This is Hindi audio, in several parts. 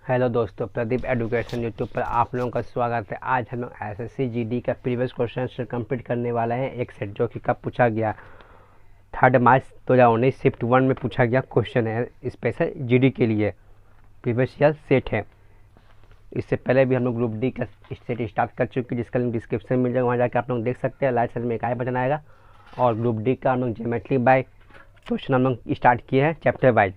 हेलो दोस्तों, प्रदीप एजुकेशन यूट्यूब पर आप लोगों का स्वागत है। आज हम लोग एसएससी जीडी का प्रीवियस क्वेश्चन कंप्लीट करने वाले हैं। एक सेट जो कि कब पूछा गया, 3 मार्च 2019 शिफ्ट 1 में पूछा गया क्वेश्चन है। स्पेशल जीडी के लिए प्रीवियस ईयर सेट है। इससे पहले भी हम लोग ग्रुप डी का सेट स्टार्ट कर चुके हैं, जिसका लिंक डिस्क्रिप्शन में मिल जाएगा, वहाँ जाकर आप लोग देख सकते हैं। राइट साइड में एक आई बटन आएगा और ग्रुप डी का हम लोग ज्योमेट्री बाय क्वेश्चन हम लोग स्टार्ट किए हैं चैप्टर वाइज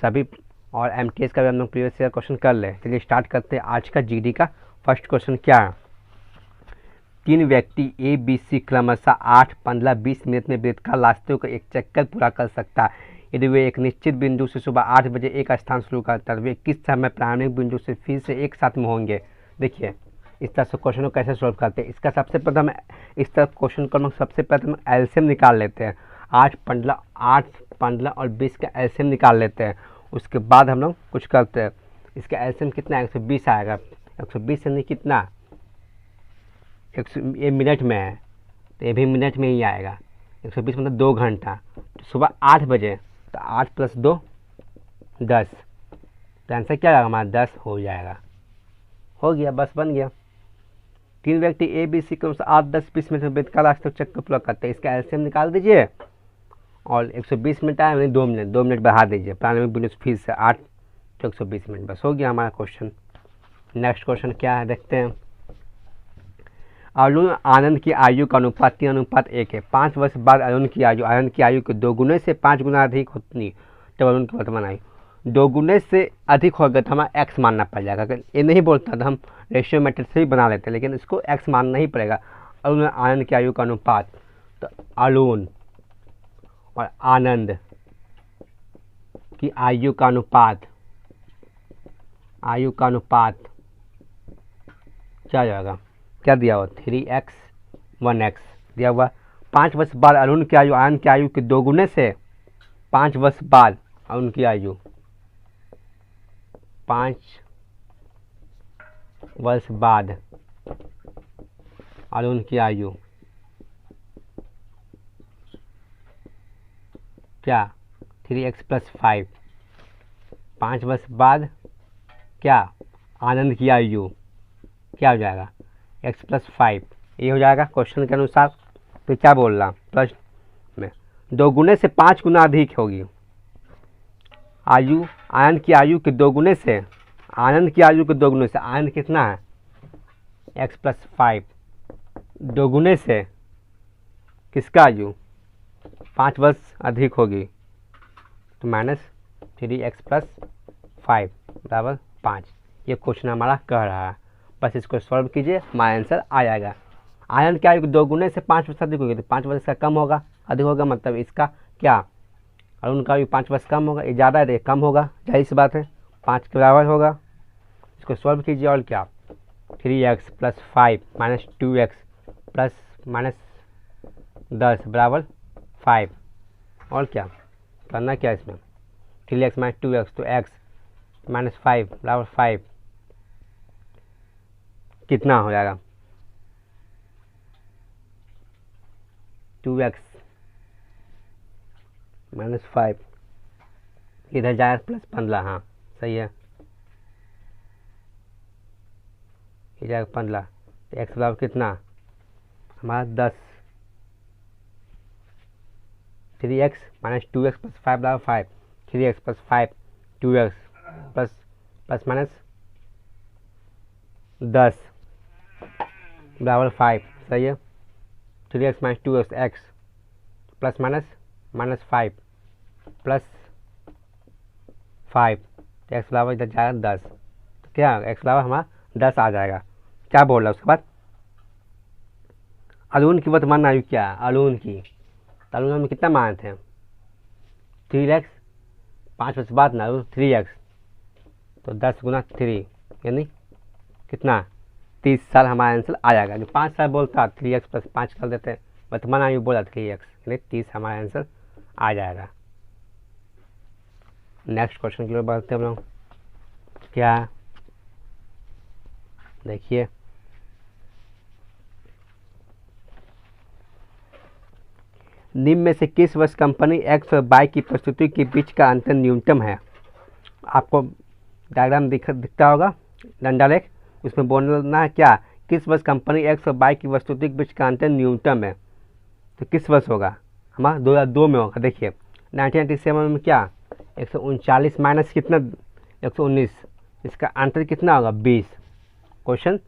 सभी, और एमटीएस का भी हम लोग प्रीवियस ईयर क्वेश्चन कर ले। चलिए स्टार्ट करते हैं। आज का जीडी का फर्स्ट क्वेश्चन क्या है। 3 व्यक्ति ए बी सी क्रमशः 8, 15, 20 मिनट में वृत्ताकार रास्ते को एक चक्कर पूरा कर सकता है। यदि वे एक निश्चित बिंदु से सुबह 8 बजे एक स्थान शुरू करता है, वे किस समय प्रारंभिक बिंदु से फिर से एक साथ में होंगे। देखिए इस तरह से क्वेश्चन को कैसे सॉल्व करते हैं। इसका सबसे प्रथम इस तरह क्वेश्चन को हम सबसे प्रथम एलसीएम निकाल लेते हैं। 8, 15 और 20 का एलसीएम निकाल लेते हैं। उसके बाद हम लोग कुछ करते हैं। इसका एलसीएम कितना 120 आएगा। 120 यानी कितना, 100 ये मिनट में है तो ये भी मिनट में ही आएगा। 120 मतलब 2 घंटा। तो सुबह 8 बजे तो 8 + 2 10, तो आंसर क्या आएगा हमारा 10 हो जाएगा। हो गया, बस बन गया। 3 व्यक्ति ए बी सी को 8, 10, 20 मिनट में वृत्ताकार रास्ते को चक्कर पूरा करते हैं। इसका एलसीएम निकाल दीजिए और 120 मिनट आया यानी 2 मिनट बढ़ा दीजिए। प्रारंभिक बिंदु फिर से 8 तो 120 मिनट, बस हो गया हमारा क्वेश्चन। नेक्स्ट क्वेश्चन क्या है देखते हैं। अरुण आनंद की आयु का अनुपात 3:1 है। 5 वर्ष बाद अरुण की आयु के 2 गुने से 5 गुना अधिक होती तब अरुण की वर्तमान आयु 2 गुने से अधिक होगा तो हमारा एक्स मानना पड़ जाएगा। अगर ये नहीं बोलता तो हम रेशियो मेथड से ही बना लेते, लेकिन इसको एक्स मानना ही पड़ेगा। अरुण आनंद की आयु का अनुपात, तो अरुण और आनंद की आयु का अनुपात क्या जाएगा, क्या दिया हुआ 3x 1x दिया हुआ। 5 वर्ष बाद अरुण की आयु आनंद की आयु के 2 गुने से 5 वर्ष बाद अरुण की आयु 5 वर्ष बाद अरुण की आयु क्या 3x + 5। 5 वर्ष बाद क्या आनंद की आयु क्या हो जाएगा x + 5, ये हो जाएगा क्वेश्चन के अनुसार। तो क्या बोल रहा प्रश्न में 2 गुने से 5 गुना अधिक होगी आयु आनंद की आयु के 2 गुने से। आनंद की आयु के 2 गुने से आनंद कितना है x + 5, 2 गुने से किसका आयु 5 वर्ष अधिक होगी तो -3x + 5 = 5। ये क्वेश्चन हमारा कह रहा है, बस इसको सॉल्व कीजिए, हमारा आंसर आ जाएगा। आनंद क्या आयु 2 गुने से 5 वर्ष अधिक होगी तो 5 वर्ष का कम होगा, अधिक होगा मतलब इसका क्या अरुण का आयु 5 वर्ष कम होगा। ये ज़्यादा है तो ये कम होगा, जाहिर सी बात है 5 के बराबर होगा। इसको सॉल्व कीजिए और क्या 3x + 5 -2x + -10 = 5। और क्या करना क्या इसमें 3x - 2x तो x - 5 = 5 कितना हो जाएगा 2x - 5 इधर जाएगा +15, हाँ सही है, ये जाएगा 15 तो x बराबर कितना हमारा 10। 3x - 2x + 5 = 5, 3x + 5 2x + -10 = 5, सही है। 3x - 2x x + -5 + 5 तो x बराबर इधर जाएगा 10, तो क्या x बराबर हमारा 10 आ जाएगा। क्या बोल रहा है उसके बाद अरुण की वर्तमान आयु क्या है। अरुण की तो अरुण में कितना मान थे 3x, 5 वर्ष बाद ना 3x तो 10 × 3 यानी कितना 30 साल हमारा आंसर आ जाएगा। जो 5 साल बोलता 3x + 5 कर देते, वर्तमान आयु बोला 3x यानी 30 हमारा आंसर आ जाएगा। नेक्स्ट क्वेश्चन के लिए बढ़ते हम लोग। क्या देखिए निम्न में से किस वर्ष कंपनी एक्स और वाई की प्रस्तुति के बीच का अंतर न्यूनतम है। आपको डायग्राम दिखता होगा, डंडा लेख, उसमें बोलना है क्या, किस वर्ष कंपनी एक्स और बाई की वस्तुओं के बीच का अंतर न्यूनतम है। तो किस वर्ष होगा, हमारा 2002 में होगा। देखिए 1997 में क्या 139 माइनस कितना 119, इसका अंतर कितना होगा 20, क्वेश्चन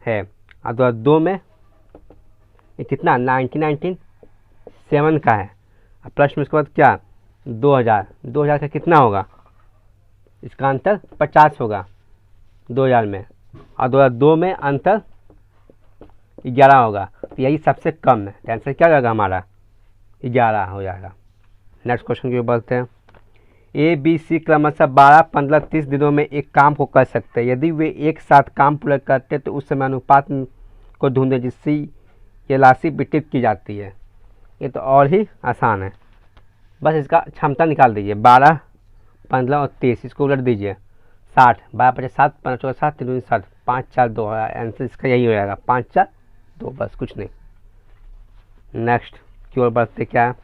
है। और 2002 में ये कितना 1997 का है। अब प्रश्न उसके बाद क्या 2000 का कितना होगा, इसका अंतर 50 होगा 2000 में, और 2002 में अंतर 11 होगा। तो यही सबसे कम है, तो आंसर क्या होगा हमारा 11 हो जाएगा। नेक्स्ट क्वेश्चन की ओर बढ़ते हैं। ए बी सी क्रमशः 12, 15, 30 दिनों में एक काम को कर सकते हैं। यदि वे एक साथ काम पूरा करते हैं तो उस समय अनुपात को ढूंढें जिससे ये राशि वितरित की जाती है। ये तो और ही आसान है, बस इसका क्षमता निकाल दीजिए। 12, 15 और 30 इसको उलट दीजिए। 60, 12 50 7 5 4 7 3 7 5 4 2, आंसर इसका यही हो जाएगा 5 4 2, बस कुछ नहीं। नेक्स्ट की ओर बढ़ते क्या है,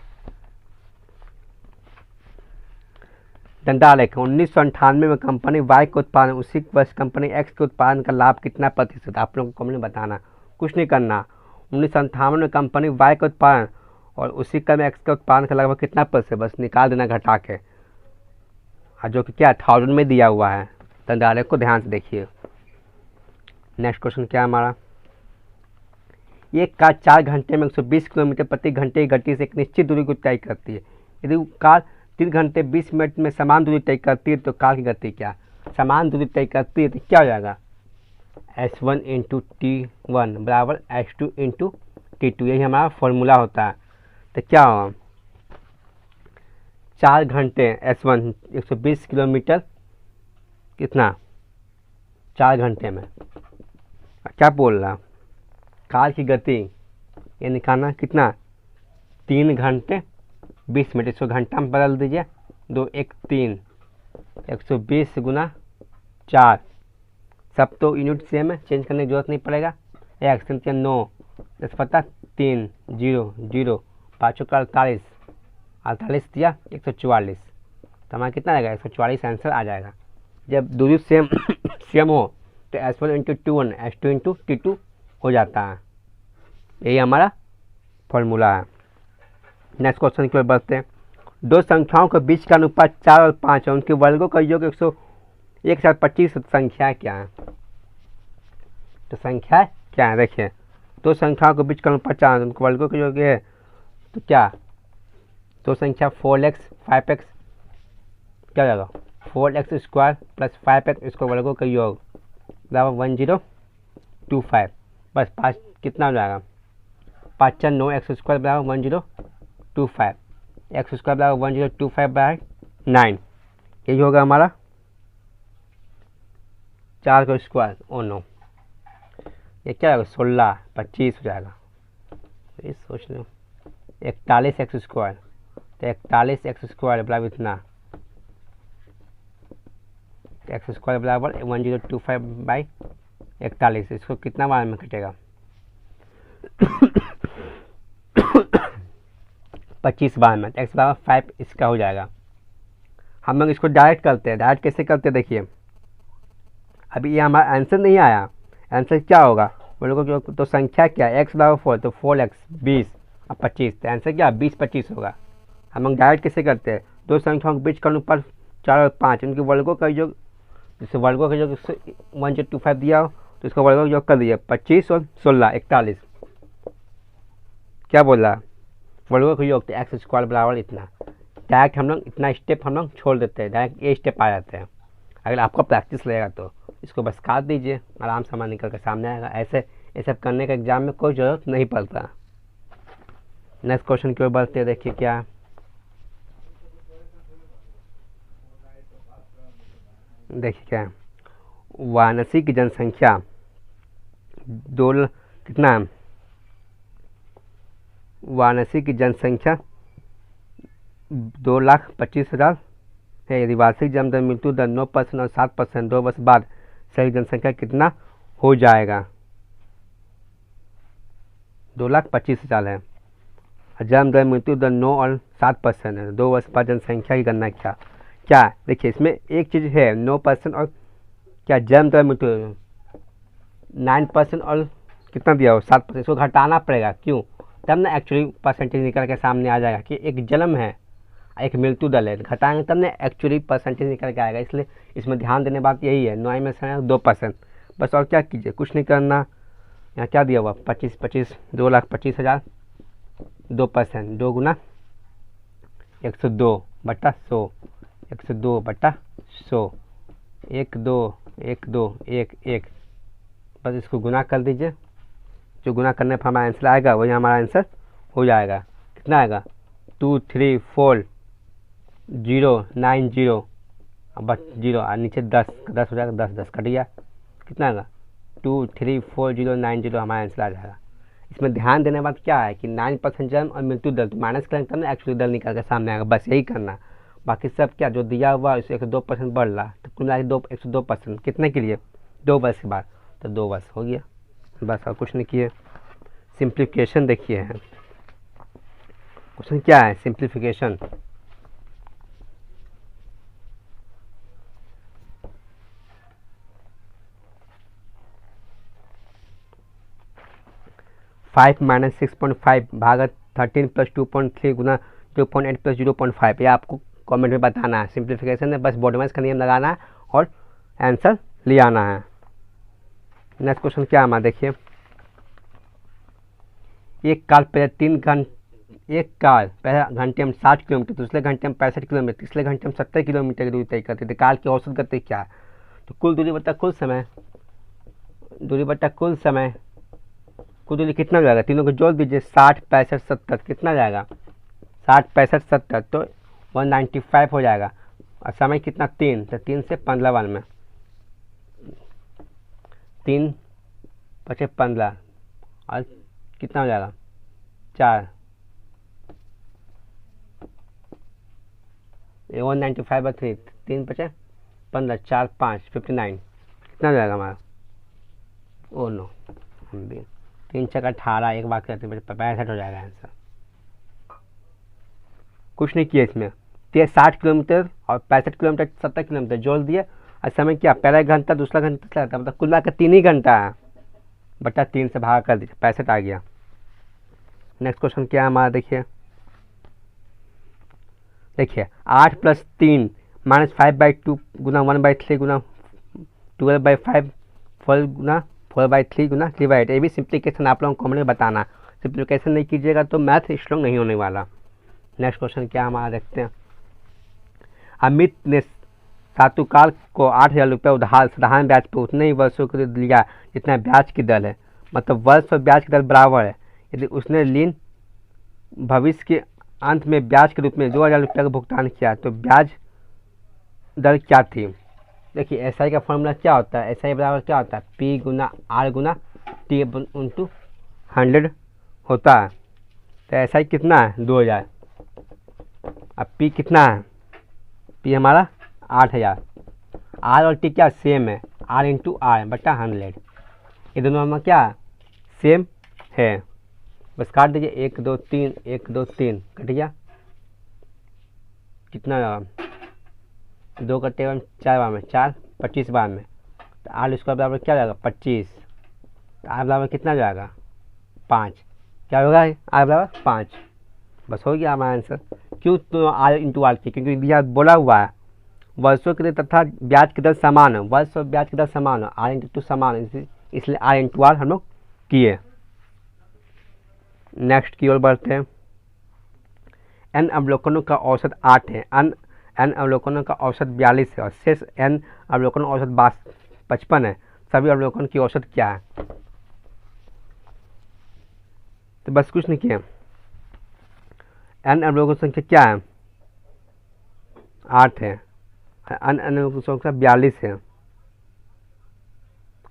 डंडा आलेख। 1998 में कंपनी वाई के उत्पादन, उसी वर्ष कंपनी एक्स के उत्पादन का लाभ कितना प्रतिशत, आप लोगों को कमेंट में बताना, कुछ नहीं करना। 1998 में कंपनी वाई का उत्पादन और उसी क्रम एक्स का उत्पादन का लगभग कितना प्रतिशत, बस निकाल देना घटा के, और जो कि क्या 1000 में दिया हुआ है। डंडा आलेख को ध्यान से देखिए। नेक्स्ट क्वेश्चन क्या है हमारा, एक कार 4 घंटे में 120 किलोमीटर प्रति घंटे की गति से एक निश्चित दूरी को तय करती है। यदि कार 3 घंटे 20 मिनट में समान दूरी तय करती है तो कार की गति क्या, समान दूरी तय करती है तो क्या हो जाएगा S1 इंटू T1 बराबर S2 इंटू T2, यही हमारा फॉर्मूला होता है। तो क्या होगा 4 घंटे S1 120 किलोमीटर कितना 4 घंटे में, क्या बोल रहा कार की गति ये निकालना कितना 3 घंटे 20 मिनट, इसको घंटा में बदल दीजिए, 2 1 3 120 गुना 4, सब तो यूनिट सेम है, चेंज करने की जरूरत नहीं पड़ेगा। 1 3 9 10 पता 3 0 0 5 48 48 दिया 144, तो हमारा कितना आएगा 144 आंसर आ जाएगा। जब दूरी सेम सेम हो तो S1 into T1 S2 into T2 हो जाता है, यही हमारा फॉर्मूला है। नेक्स्ट क्वेश्चन की ओर बढ़ते हैं। दो संख्याओं के बीच का अनुपात 4 और 5 है, उनके वर्गों का योग 125 संख्या क्या है, तो संख्या क्या है देखिए, दो संख्याओं के बीच का अनुपात 4 उनके वर्गों का योग है, तो क्या दो संख्या 4x 5x क्या हो जाएगा 4x स्क्वायर प्लस 5x इसको वर्गों का योग बराबर 1025, बस 5 कितना हो जाएगा 5 4 9 x स्क्वायर बराबर 1025, एक्स स्क्वायर बराबर 1025 बाय 9, यही होगा हमारा 4 का स्क्वायर ओ नो, ये क्या होगा 16 25 हो जाएगा। ये सोच लो 41 एक्स स्क्वायर, तो 41 एक्स स्क्वायर बराबर इतना, एक्स स्क्वायर बराबर 1025 बाई 41, इसको कितना बार में कटेगा 25 बार में, एक्स बराबर 5 इसका हो जाएगा। हम लोग इसको डायरेक्ट करते हैं, डायरेक्ट कैसे करते हैं देखिए, अभी ये हमारा आंसर नहीं आया, आंसर क्या होगा बोलो तो संख्या क्या है एक्स बराबर 4, तो 4x 20 और 25, तो आंसर क्या 20 25 होगा। हम लोग डायरेक्ट कैसे करते हैं, दो संख्याओं के बीच का अनुपात 4 और 5, उनके वर्गों का योग, जैसे वर्गों का योग 1025 दिया हो तो इसका वर्गों का योग कर दीजिए 25 और 16 41, क्या बोल रहा वर्गों का योग, तो एक्स स्क्वायर बराबर इतना। डायरेक्ट हम लोग इतना स्टेप हम लोग छोड़ देते हैं, डायरेक्ट ये स्टेप आ जाते हैं। अगर आपको प्रैक्टिस लगेगा तो इसको बस काट दीजिए, आराम से हमारा निकल कर सामने आएगा। ऐसे ये सब करने का एग्जाम में कोई ज़रूरत नहीं पड़ता। नेक्स्ट क्वेश्चन की ओर बढ़ते हैं, देखिए क्या है, देखिए क्या है, वाराणसी की जनसंख्या कितना है, वाराणसी की जनसंख्या 2,25,000 है। यदि वार्षिक जन्म दर मृत्यु दर 9% और 7% 2 वर्ष बाद सही जनसंख्या कितना हो जाएगा, 2,25,000 है, जन्म दर मृत्यु दर 9 और 7% है, 2 वर्ष बाद जनसंख्या की गणना क्या, क्या देखिए इसमें एक चीज़ है 9% और क्या जन्म तो मृत्यु 9% और कितना दिया हो 7%, इसको घटाना पड़ेगा। क्यों? तब ना एक्चुअली परसेंटेज निकल के सामने आ जाएगा कि एक जन्म है एक मृत्यु दल है, घटाएंगे तब ना एक्चुअली परसेंटेज निकल के आएगा। इसलिए इसमें ध्यान देने बात यही है 9 में से 2%। बस और क्या कीजिए, कुछ नहीं करना। यहाँ क्या दिया हुआ 25 2,25,000 2%, 2 गुना 102/100 102/100 1 2 1 2 1 1। बस इसको गुना कर दीजिए, जो गुना करने पर हमारा आंसर आएगा वही हमारा आंसर हो जाएगा। कितना आएगा 234090 बस 0 और नीचे 10 हो जाएगा, 10 कट गया। कितना आएगा 234090 हमारा आंसर आ जाएगा। इसमें ध्यान देने बाद क्या है कि 9% जन्म और मृत्यु दर तो माइनस करेंगे तब ना एक्चुअली दर निकल कर सामने आएगा। बस यही करना, बाकी सब क्या जो दिया हुआ उससे 102% बढ़ रहा, तो कुल मिला 102% कितने के लिए 2 वर्ष के बाद, तो 2 वर्ष हो गया। बस और कुछ नहीं किए। सिंप्लीफिकेशन देखिए है, क्वेश्चन क्या है सिंप्लीफिकेशन। फाइव माइनस 6.5 भागत 13 + 2.3 गुना 0.8 + 0.5। ये आपको कमेंट में बताना है। सिंप्लीफिकेशन है, बस बॉडीवाइज का नियम लगाना है और आंसर ले आना है। नेक्स्ट क्वेश्चन क्या हमारा देखिए, एक कार पहले घंटे में 60 किलोमीटर, दूसरे घंटे में 65 किलोमीटर, तीसरे घंटे में 70 किलोमीटर की दूरी तय करती थी। कार की औसत गति क्या है? तो कुल दूरी बटा कुल समय, कुल दूरी कितना जाएगा, तीनों को जोड़ दीजिए 60 65 70 कितना जाएगा 60 65 70 तो 195 हो जाएगा। और समय कितना 3, तो 3 से 15 बार में 3 × 15 और कितना हो जाएगा 4 195/3 3 × 15 4 5 59 कितना हो जाएगा हमारा ओ नो 3 × 18 एक बात करते 65 हो जाएगा आंसर। कुछ नहीं किया इसमें, 60 किलोमीटर और 65 किलोमीटर 70 किलोमीटर जोड़ दिए और समय क्या पहला घंटा दूसरा घंटा लगता, मतलब कुल मिलाकर 3 ही घंटा है, बटा 3 से भाग कर दीजिए 65 आ गया। नेक्स्ट क्वेश्चन क्या है हमारा देखिए 8 + 3 -5/2 गुना 1/3 गुना 12/5 4 गुना 4/3 गुना 3/8। ये भी सिंप्लीकेशन आप लोगों को कमेंट में बताना। सिंप्लीकेशन नहीं कीजिएगा तो मैथ स्ट्रॉन्ग नहीं होने वाला। नेक्स्ट क्वेश्चन क्या हमारा देखते हैं, अमित ने सातुकाल को 8,000 रुपये उधार साधारण ब्याज पर उतने ही वर्षों के लिए लिया जितना ब्याज की दर है, मतलब वर्ष और ब्याज की दर बराबर है। यदि उसने लीन भविष्य के अंत में ब्याज के रूप में 2,000 रुपये का भुगतान किया तो ब्याज दर क्या थी? देखिए एसआई का फॉर्मूला क्या होता है, एसआई बराबर क्या होता है P × R × T × 100 होता है। तो एसआई कितना है 2,000, अब P कितना है, P हमारा 8,000, R और T क्या सेम है R × R/100। ये दोनों हमारा क्या सेम है, बस काट दीजिए 1 2 3 1 2 3 कट गया। कितना 2 कटे 4 बार में 4 25 बार में, तो R² बराबर क्या जाएगा 25, तो R बराबर कितना जाएगा 5, क्या होगा R बराबर 5। बस हो गया हमारा आंसर। क्यों तो R × R की, क्योंकि यह बोला हुआ है वर्षों के लिए तथा ब्याज की दर समान है, वर्ष और ब्याज की दर समान है, R × 2 समान है, इसलिए R × R हम लोग किए। नेक्स्ट की ओर बढ़ते हैं, n अवलोकनों का औसत 8 है, n अवलोकनों का औसत 42 है और शेष n अवलोकनों औसत 55 है। सभी अवलोकन की औसत क्या है? तो बस कुछ नहीं किया, n अवलोकन संख्या क्या है 8 है, n अवलोकन संख्या 42 है,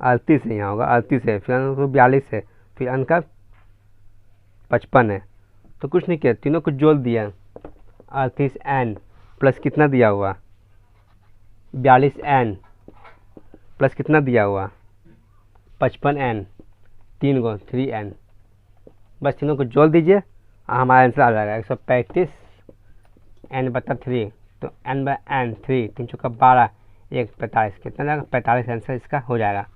38 है, यहाँ होगा 38 है, फिर n 42 है, फिर n का 55 है। तो कुछ नहीं किया, तीनों को जोड़ दिया 38n प्लस कितना दिया हुआ 42n प्लस कितना दिया हुआ 55n 3 को 3n, बस तीनों को जोड़ दीजिए हमारा आंसर आ जाएगा 135n/3 तो n बाय n 3, 3 चौका 12, 1 45, कितना जाएगा 45 आंसर इसका हो जाएगा।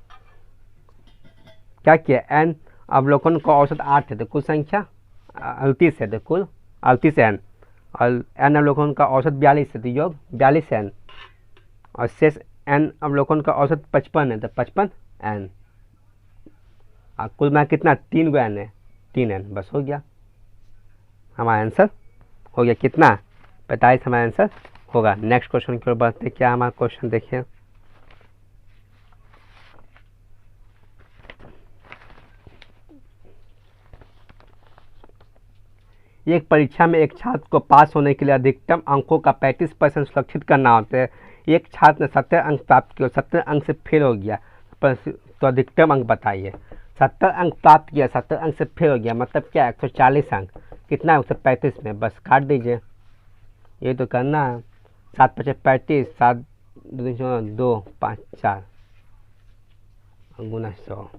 क्या किया, n अवलोकन का औसत 8 है तो कुल संख्या 38 है, तो कुल 38 n, और n अवलोकन का औसत 42 है तो योग 42 n, और शेष n अवलोकन का औसत 55 है तो 55 n, और कुल में कितना 3 n है, 3 n, बस हो गया हमारा आंसर हो गया कितना 45 हमारा आंसर होगा। नेक्स्ट क्वेश्चन की ओर बढ़ते, क्या हमारा क्वेश्चन देखिए। एक परीक्षा में एक छात्र को पास होने के लिए अधिकतम अंकों का 35% सुरक्षित करना होता है। एक छात्र ने 70 अंक प्राप्त किए, 70 अंक से फेल हो गया, तो अधिकतम अंक बताइए। 70 अंक प्राप्त किया, 70 अंक से फेल हो गया, मतलब क्या 140 अंक, कितना है 135 में, बस काट दीजिए, ये तो करना है। 7 × 5 = 35, 7 2 5 4 गुना 100,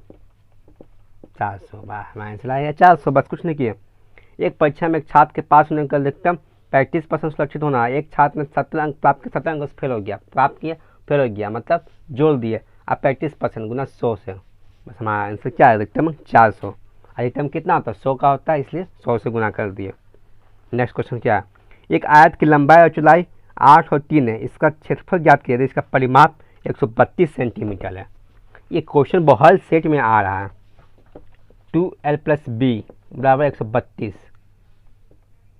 400, हमारा आंसर आएगा 400, बस कुछ नहीं किए। एक परीक्षा में एक छात्र के पास होने का अधिकतम 35% सुरक्षित होना है। एक छात्र ने 70 अंक प्राप्त किए, 70 अंक से फेल हो गया, प्राप्त किया फेल हो गया, मतलब जोड़ दिए, अब 35% गुना 100 से, बस हमारा आंसर क्या है अधिकतम 400। अधिकतम कितना होता है 100 का होता है, इसलिए 100 से गुना कर दिए। नेक्स्ट क्वेश्चन क्या है, एक आयत की लंबाई और चौड़ाई 8 और 3 है, इसका क्षेत्रफल ज्ञात किया, इसका परिमाप 132 सेंटीमीटर है। ये क्वेश्चन बहुत सेट में आ रहा है। 2l + b = 132,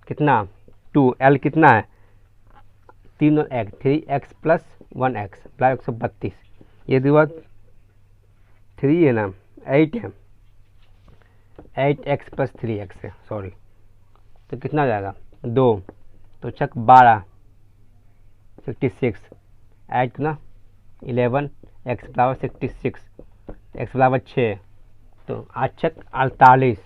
कितना 2l कितना है 3 और 1, 3x + 1x = 132, ये दिया 3 है ना 8 है, 8x + 3x है, सॉरी, तो कितना हो जाएगा 2, तो चक 12 66, 8 ना 11, x = 66, x = 6, तो 8 × 48,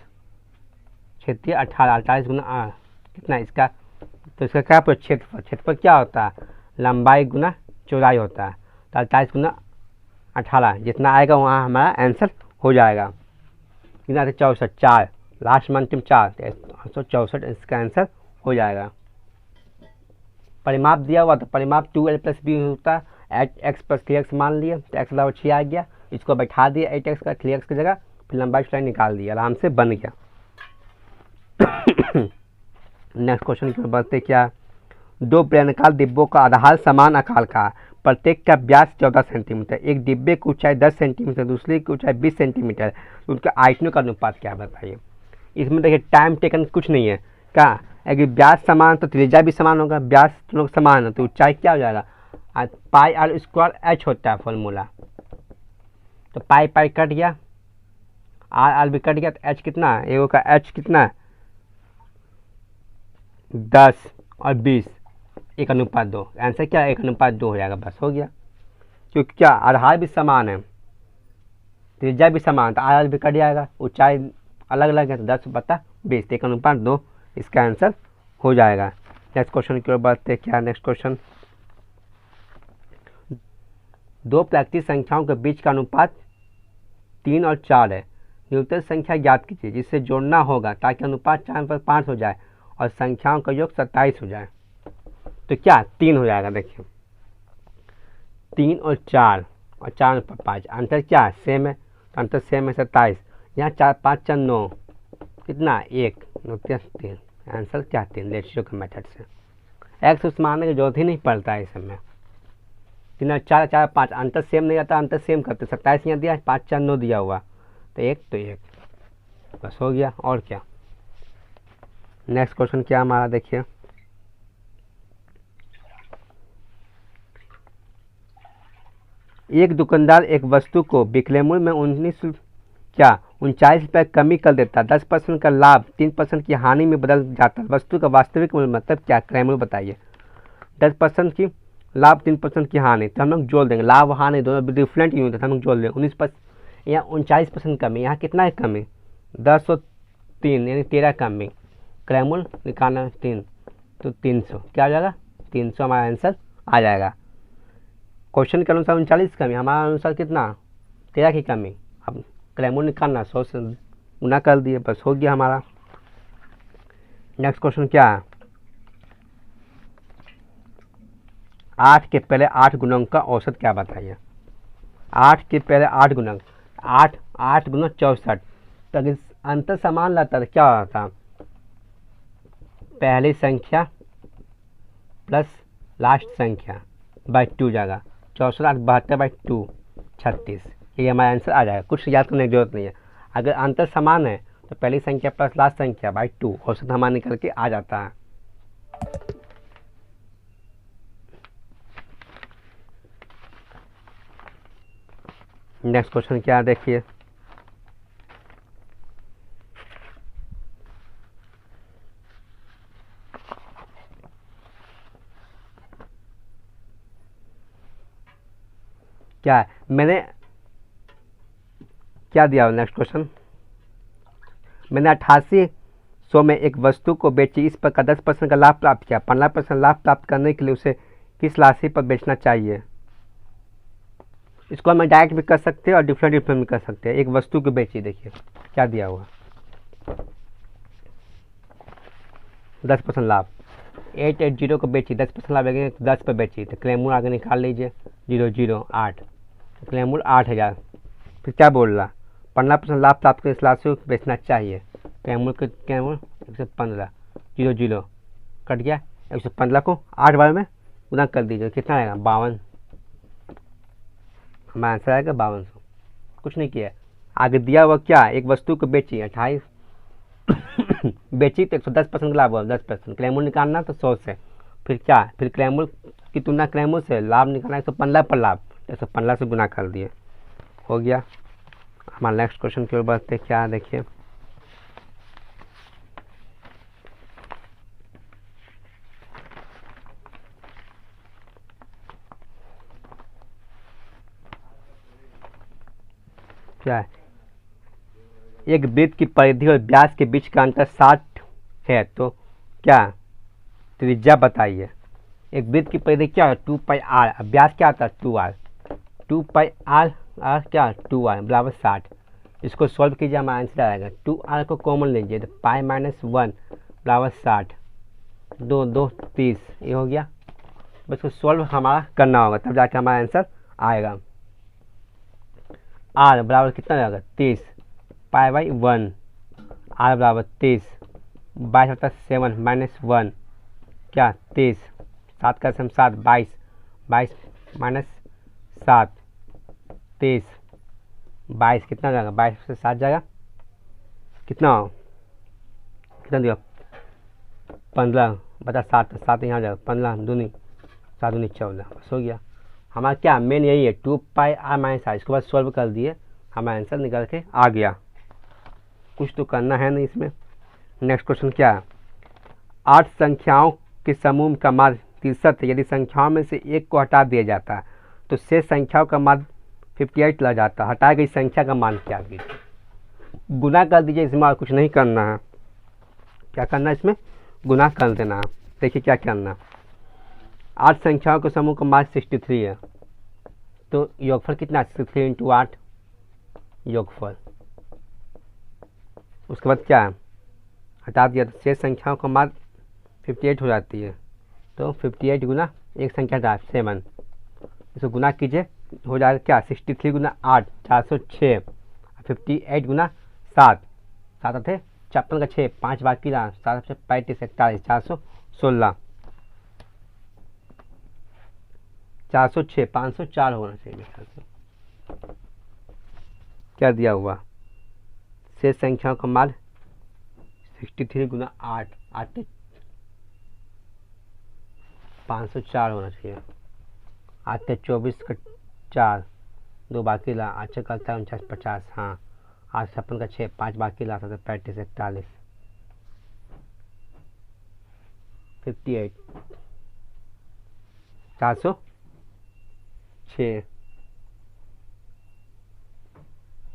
6 × 18, 48 गुना 8, कितना इसका, तो इसका क्या क्षेत्रफल, क्षेत्रफल क्या होता है लंबाई गुना चौड़ाई होता है, तो 48 गुना 18 जितना आएगा वहाँ हमारा आंसर हो जाएगा। कितना 64, 4 लास्ट में अंतिम 4, 864 इसका आंसर हो जाएगा। परिमाप दिया हुआ, तो परिमाप 2l + b होता है, 8x + 3x मान लिया, तो x = 6 आ गया, इसको बैठा दिया 8x का 3x की जगह, फिर लंबाई चौड़ाई निकाल दिया, आराम से बन गया। नेक्स्ट क्वेश्चन की बढ़ते, क्या 2 बेलनाकार डिब्बों का आधार समान आकार का, प्रत्येक का व्यास 14 सेंटीमीटर, एक डिब्बे की ऊंचाई 10 सेंटीमीटर, दूसरे की ऊंचाई 20 सेंटीमीटर, तो उनके आयतनों का अनुपात क्या बताइए। इसमें देखिए टाइम टेकन कुछ नहीं है, क्या अगर व्यास समान तो त्रिज्या भी समान होगा, व्यास दोनों समान है तो ऊंचाई क्या हो जाएगा, πr² होता है फॉर्मूला, तो पाई कट गया, r भी कट गया, तो h कितना है, एगो का h कितना है 10 और 20, 1:2, आंसर क्या 1:2 हो जाएगा, बस हो गया। क्योंकि क्या आधार भी समान है, त्रिज्या भी समान, तो आर भी कट जाएगा, ऊंचाई अलग अलग है, तो 10/20, 1:2 इसका आंसर हो जाएगा। नेक्स्ट क्वेश्चन की ओर बढ़ते, क्या नेक्स्ट क्वेश्चन, 2 प्राकृतिक संख्याओं के बीच का अनुपात 3 और 4 है, न्यूनतम संख्या ज्ञात कीजिए जिससे जोड़ना होगा ताकि अनुपात 4/5 हो जाए और संख्याओं का योग 27 हो जाए। तो क्या 3 हो जाएगा, देखिए 3 और 4 और 4/5, अंतर क्या सेम है, तो अंतर सेम है 27, यहाँ 4 5 4 9, कितना 1 9 3, आंसर क्या 3, रेशियो के मेथड से। एक्स उस मानने की जरूरत ही नहीं पड़ता है इस समय। 3 और 4 4 5, अंतर सेम नहीं आता, अंतर सेम करते, 27 यहाँ दिया, 5 4 9 दिया हुआ, तो 1 बस हो गया, और क्या। नेक्स्ट क्वेश्चन क्या हमारा देखिए, एक दुकानदार एक वस्तु को विक्रय मूल्य में 39 रुपये कमी कर देता, 10% का लाभ 3% की हानि में बदल जाता है, वस्तु का वास्तविक मूल्य मतलब क्या, क्रय मूल्य बताइए। 10% की लाभ 3% की हानि, तो हम लोग जोड़ देंगे, लाभ हानि दोनों डिफरेंट यूनिट है, हम लोग जोड़ देंगे। 19% यहाँ 39% कमी, यहाँ कितना है कमी 10 और 3 यानी 13 कमी, क्रय मूल्य निकालना 3, तो 300 क्या हो जाएगा 300 हमारा आंसर आ जाएगा। क्वेश्चन के अनुसार 39 कमी, हमारा अनुसार कितना 13 की कमी, अब क्रय मूल्य निकालना 100 से गुना कर दिए, बस हो गया हमारा। नेक्स्ट क्वेश्चन क्या है, 8 के पहले 8 गुणक का औसत क्या बताइए। 8 के पहले 8 गुणक, 8 8 गुना 64, तो अगर अंतर समान लाता तो क्या होता, पहली संख्या प्लस लास्ट संख्या बाई 2 जाएगा, 64 8 72 बाई 2 36, ये हमारा आंसर आ जाएगा। कुछ याद करने की जरूरत नहीं है। अगर अंतर समान है तो पहली संख्या प्लस लास्ट संख्या बाई 2 औसत हमारा निकल के आ जाता है। नेक्स्ट क्वेश्चन क्या है देखिए, क्या है, मैंने क्या दिया नेक्स्ट क्वेश्चन, मैंने 8800 में एक वस्तु को बेची, इस पर का 10% का लाभ प्राप्त किया, 15% लाभ प्राप्त करने के लिए उसे किस राशि पर बेचना चाहिए। इसको हम डायरेक्ट भी कर सकते हैं और डिफरेंट भी कर सकते हैं। एक वस्तु को बेची, देखिए क्या दिया हुआ, 10% लाभ, 880 को बेची, 10% लाभ लगेंगे, 10 पर बेची तो क्लेम मूल आगे निकाल लीजिए, 008, क्लेम मूल 8000। फिर क्या बोल रहा, 15% लाभ प्राप्त कर इस राशि को बेचना चाहिए, क्लेम मूल 115, 00 कट गया, 115 को 8 बार में गुना कर दीजिए, कितना आएगा 52, हमारा आंसर आएगा 5200। कुछ नहीं किया, आगे दिया हुआ क्या, एक वस्तु को बेची 28 बेची तो 110% लाभ हुआ, 10% क्लेम मूल निकालना तो 100 से, फिर क्या, फिर क्लेम मूल की तुलना क्लेम मूल से लाभ निकालना 115 पर लाभ, 115 से गुना कर दिए, हो गया। हमारा नेक्स्ट क्वेश्चन की ओर बढ़ते, क्या देखिए, क्या है, एक वृत्त की परिधि और व्यास के बीच का अंतर 60 है, तो क्या त्रिज्या बताइए। एक वृत्त की परिधि क्या है 2πr, व्यास क्या आता है 2r, 2πr क्या 2r बराबर 60। इसको सॉल्व कीजिए, हमारा आंसर आएगा, 2r को कॉमन लीजिए तो पाई माइनस 1 बराबर 60, 2 2 30, ये हो गया। बस इसको सॉल्व हमारा करना होगा तब जाके हमारा आंसर आएगा। r बराबर कितना जाएगा 30, पाई बाई 1, r बराबर 30, 22 होता 7 माइनस 1 क्या 30, 7 का 7 22, 22 माइनस 7 30, 22 कितना जाएगा, 22 से 7 जाएगा, कितना कितना दिया 15 बता 7, 7 यहाँ जाएगा, 15 दूनी 7 दूनी 14, बस हो गया। हमारा क्या मेन यही है 2πr माइनस आर, इसके बाद सॉल्व कर दिए, हमारा आंसर निकल के आ गया। कुछ तो करना है नहीं इसमें। नेक्स्ट क्वेश्चन क्या है, 8 संख्याओं के समूह का मान 63 है, यदि संख्याओं में से एक को हटा दिया जाता है तो शेष संख्याओं का मान 58 ला जाता है, हटाई गई संख्या का मान क्या कीजिए, गुना कर दीजिए, इसमें और कुछ नहीं करना है। क्या करना है इसमें, गुना कर देना है। देखिए क्या करना है, 8 संख्याओं के समूह का मान 63 है, तो योगफल कितना 63 × 8 योगफल, उसके बाद क्या है हटा दिया तो शेष संख्याओं का मान 58 हो जाती है, तो 58 गुना एक संख्या था 7, इसको गुना कीजिए हो जाएगा क्या 63 गुना 8 406, 58 गुना 7 7 थे 56 का 6 5 बाकी रहा 7 से 35 41 416 406 504 होना चाहिए मेरे ख्याल से। क्या दिया हुआ शेष संख्याओं का मान 63 गुना 8 8 504 होना चाहिए, 8 24 का 4 2 बाकी ला 8 करता है 49 50, हाँ 8 56 का 6 5 बाकी ला 35 41 58 406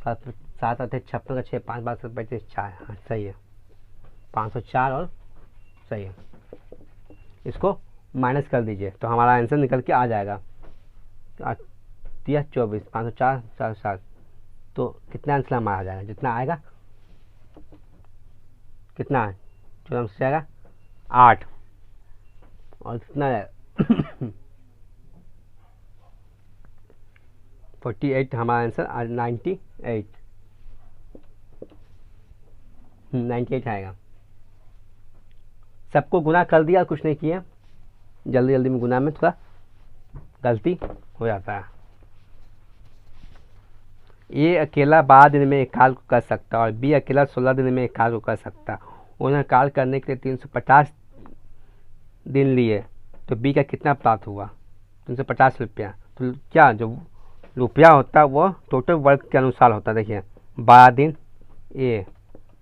7 8 56 का 6 5 बाकी 35 4, हाँ सही है 504 और सही है। इसको माइनस कर दीजिए तो हमारा आंसर निकल के आ जाएगा 24 504 407, तो कितना आंसर हमारा आ जाएगा, जितना आएगा कितना जो हमसे आएगा 8 और कितना 48 हमारा आंसर। 98 98 आएगा। सबको गुना कर दिया, कुछ नहीं किया, जल्दी जल्दी में गुना में थोड़ा गलती हो जाता है। ए अकेला 12 दिन में एक कार्य को कर सकता और बी अकेला 16 दिन में एक कार्य को कर सकता। उन्हें कार्य करने के लिए 350 दिन लिए, तो बी का कितना प्राप्त हुआ? 350 रुपया। तो क्या जो रुपया होता है वो टोटल वर्क के अनुसार होता है। देखिए 12 दिन ए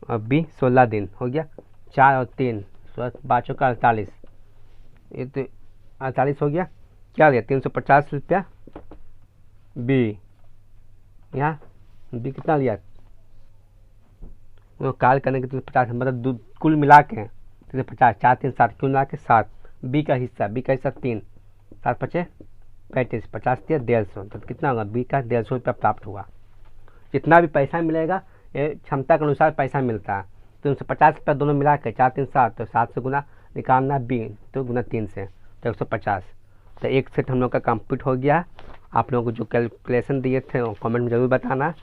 और बी 16 दिन, हो गया 4 और 3 बाचों का 48, ये तो 48 हो गया। क्या दिया? 350 रुपया। बी यहाँ बी कितना लिया? वो कार्य करने के 350, मतलब कुल मिला के 350, 4 3 7, कुल मिला के 7। बी का हिस्सा 3, 7 5 35, 50 दिया 150, तो कितना होगा? बी का 150 रुपया प्राप्त हुआ। जितना भी पैसा मिलेगा ये क्षमता के अनुसार पैसा मिलता है। 350 रुपया दोनों मिला के 4 3 7, तो 7 से गुना निकालना बी, तो गुना 3 से, तो 150। तो एक सेट हम लोग का कंप्लीट हो गया। आप लोगों को जो कैलकुलेशन दिए थे वो कमेंट में ज़रूर बताना।